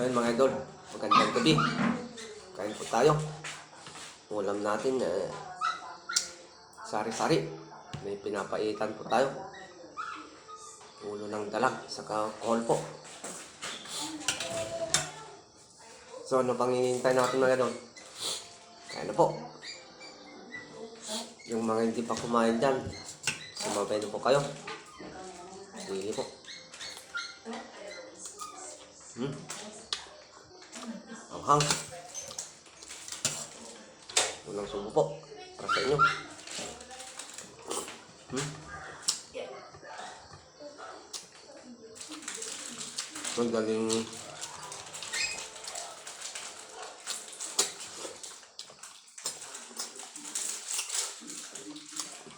So yun mga idol, magandang gabi. Kain po tayo. Ulam natin sari-sari. May pinapaitan po tayo. Ulo ng dalag, saka kohol po. So ano pang hinihintay natin mga idol? Kain na po. Yung mga hindi pa kumain dyan, sumabay na po kayo. Sige po. Anghang. Unang subo po para sa inyo. Magaling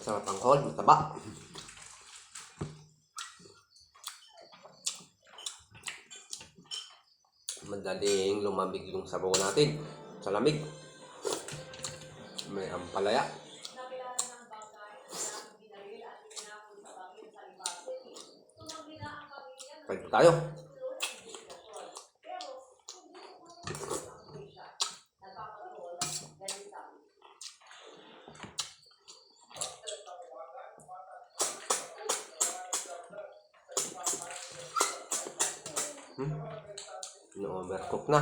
sarap ang kohol, mataba. Madaling lumamig yung sabaw natin sa lamig. May ampalaya. Kain tayo. Na-overcook na.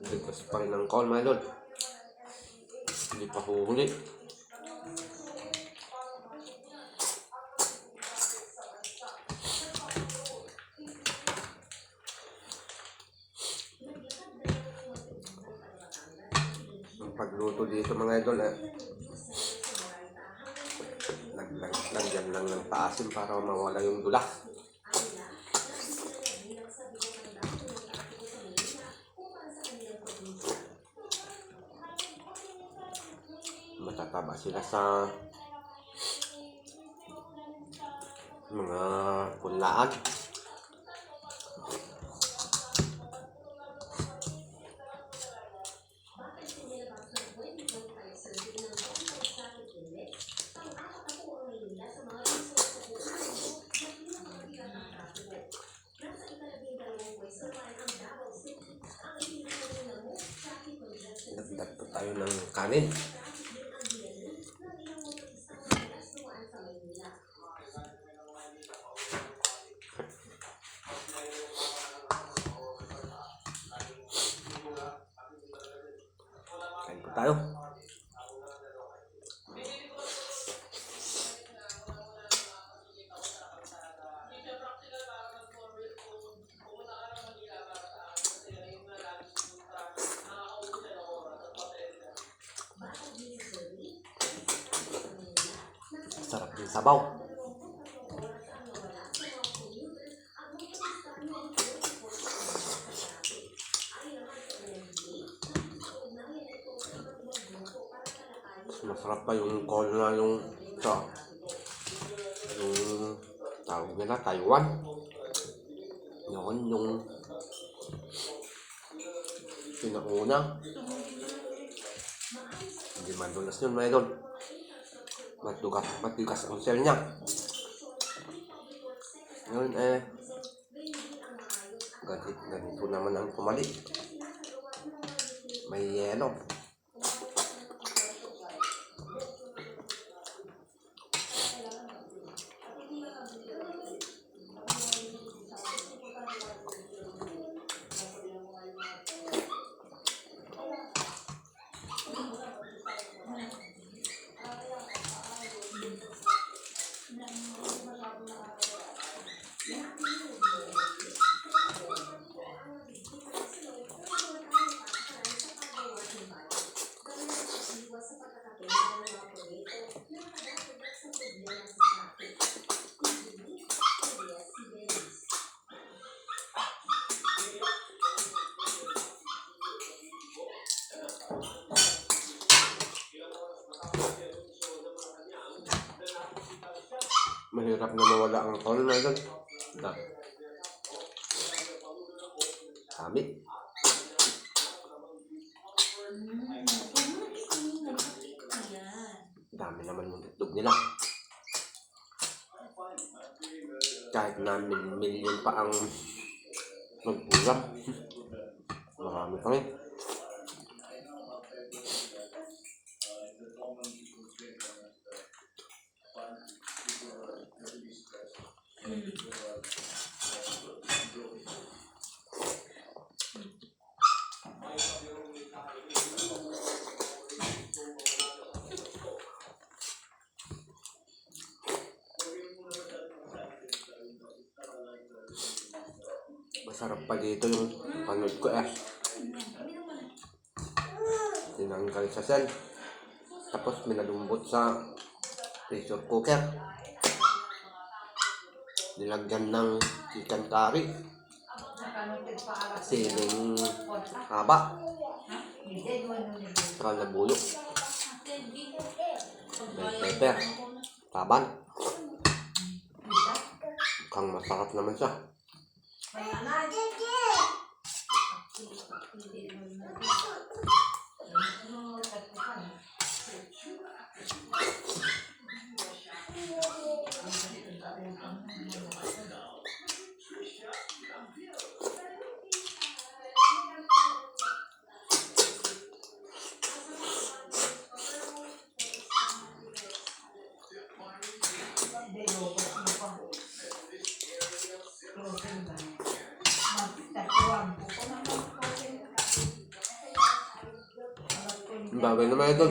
Ligtas pa rin ang call mga idol. Hindi pa huhuli. Ang pagluto dito mga idol lagyan lang ng paasim para mawala yung dula. Matataba sila sa mga punlaan. Dagdag po tayo ng kanin. Kain po tayo. Sarap din sabaw. masarap pa yung call na yung sa yung tawag nila Taiwan. Yun yung pinauna. Hindi madulas yun mga idol. Matigas ang shell niya. Yun ganito naman ang pumali. May yelo. Mahirap na mawala ang call na idol. Sabi. Dami naman yung itlog nila. Kahit na million pa ang magpulang. Marami pa rin. Masarap pa dito yung panood ko tinanggal sa cell. Tapos minalumbot sa pressure cooker. Nilagyan ng chicken curry. Siling haba. Saka labuyo. May pepper. Taban. Mukhang masarap naman siya. Ang bagay naman ito.